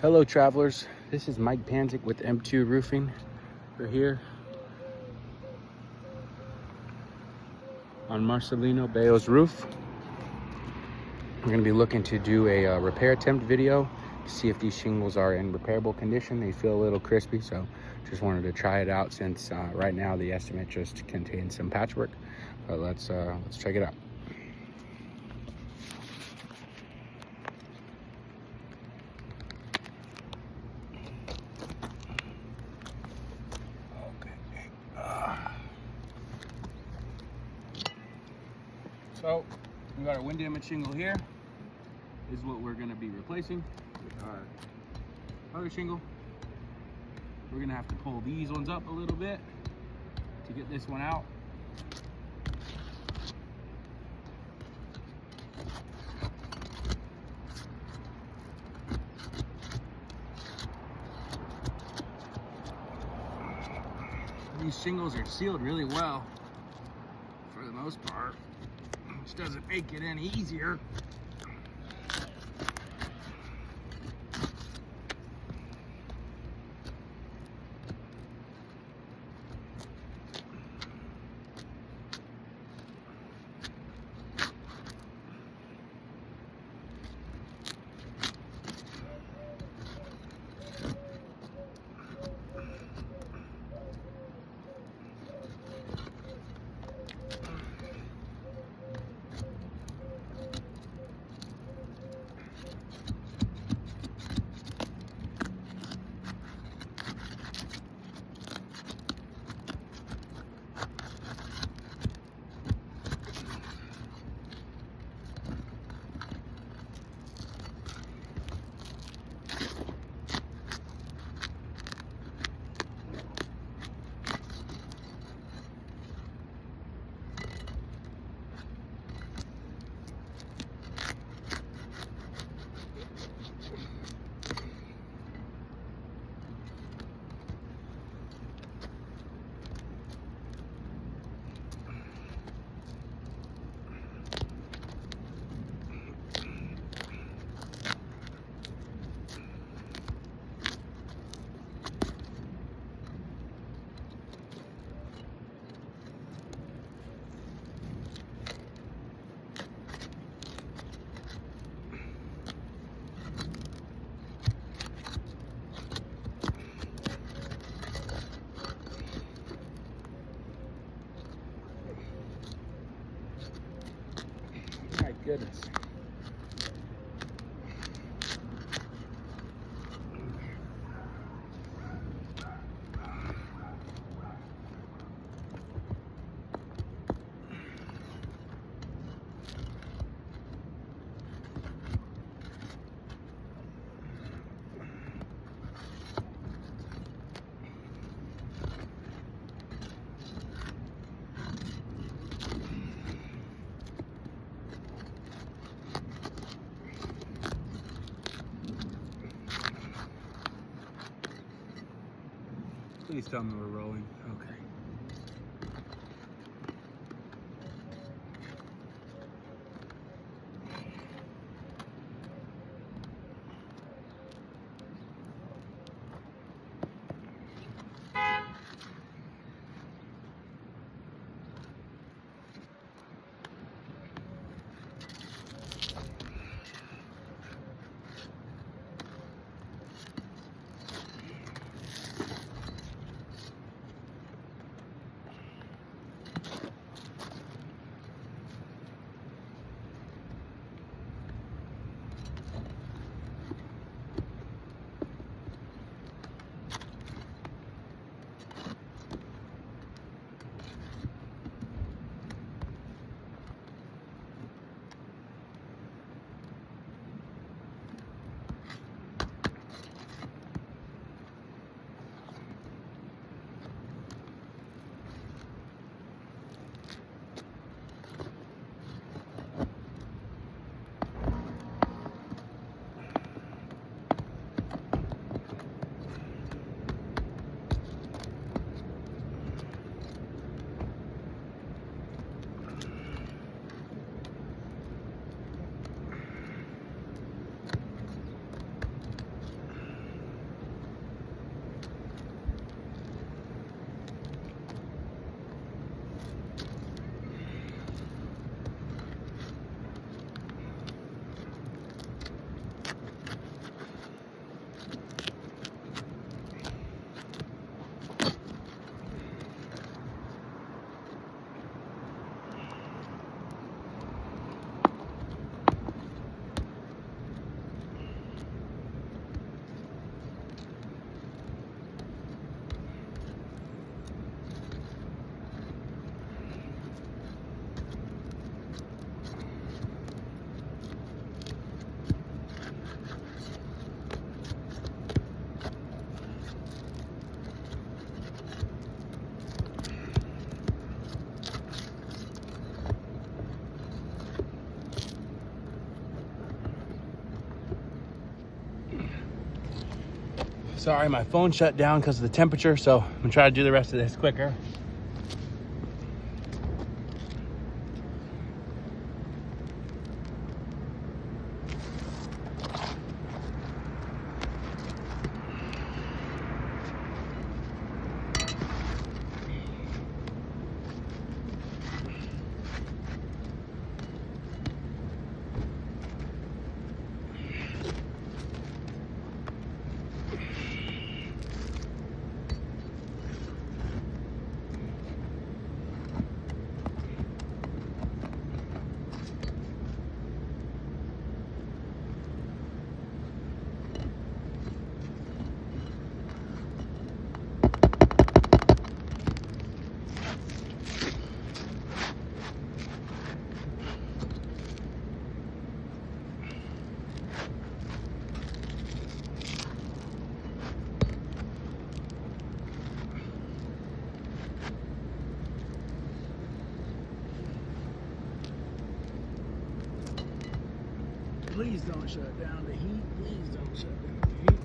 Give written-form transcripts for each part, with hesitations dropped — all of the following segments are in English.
Hello travelers, this is Mike Panzik with M2 Roofing. We're here on Marcelino Bayo's roof. We're going to be looking to do a repair attempt video to see if these shingles are in repairable condition. They feel a little crispy, so just wanted to try it out since right now the estimate just contains some patchwork. But let's check it out. So we got our wind damage shingle here. This is what we're going to be replacing with our other shingle. We're going to have to pull these ones up a little bit to get this one out. These shingles are sealed really well for the most part, which doesn't make it any easier. My goodness. Please tell me we're rolling. Okay. Sorry, my phone shut down because of the temperature, so I'm gonna try to do the rest of this quicker. Please don't shut down the heat. Please don't shut down the heat.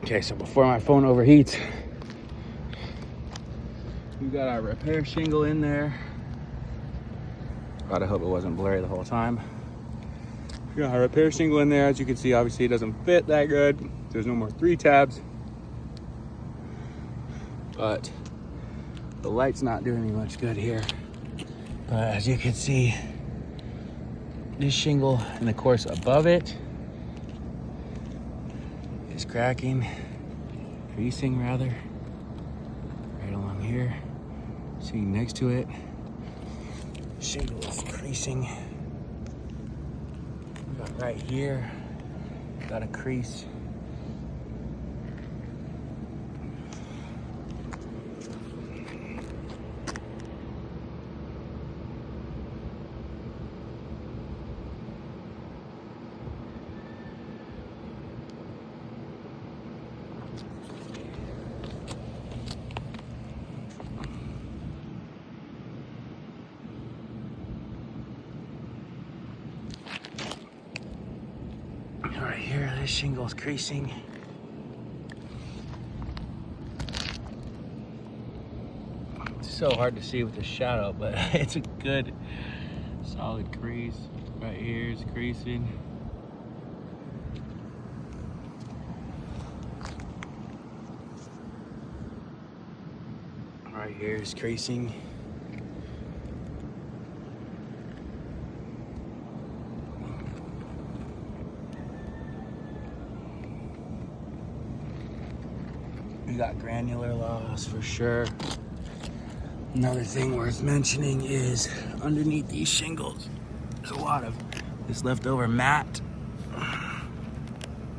Okay, so before my phone overheats, we got our repair shingle in there. God, I hope it wasn't blurry the whole time. We got our repair shingle in there. As you can see, obviously it doesn't fit that good. There's no more 3 tabs. But the light's not doing me much good here. But as you can see, this shingle and the course above it is cracking, creasing rather, right along here. See next to it, shingle is creasing. We got right here, got a crease. Right here, this shingle's creasing. It's so hard to see with the shadow, but it's a good solid crease. Right here is creasing. Right here is creasing. We got granular loss for sure. Another thing worth mentioning is underneath these shingles, there's a lot of this leftover mat,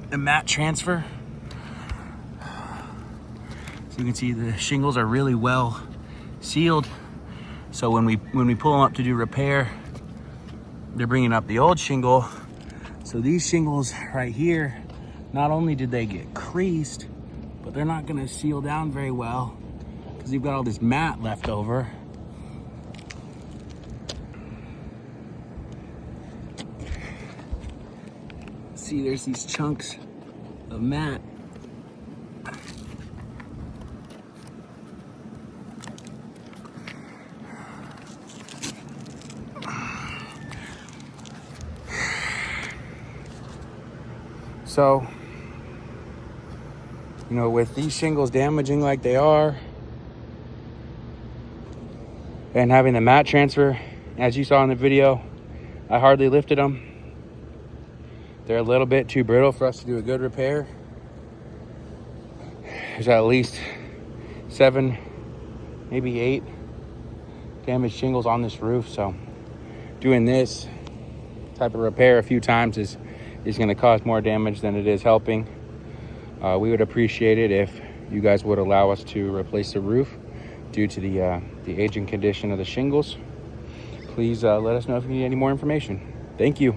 the mat transfer. So you can see the shingles are really well sealed. So when we pull them up to do repair, they're bringing up the old shingle. So these shingles right here, not only did they get creased, but they're not gonna seal down very well because you've got all this mat left over. See, there's these chunks of mat. So You know, with these shingles damaging like they are, and having the mat transfer, as you saw in the video, I hardly lifted them. They're a little bit too brittle for us to do a good repair. There's at least 7, maybe 8 damaged shingles on this roof, so doing this type of repair a few times is going to cause more damage than it is helping. We would appreciate it if you guys would allow us to replace the roof due to the aging condition of the shingles. Please let us know if you need any more information. Thank you.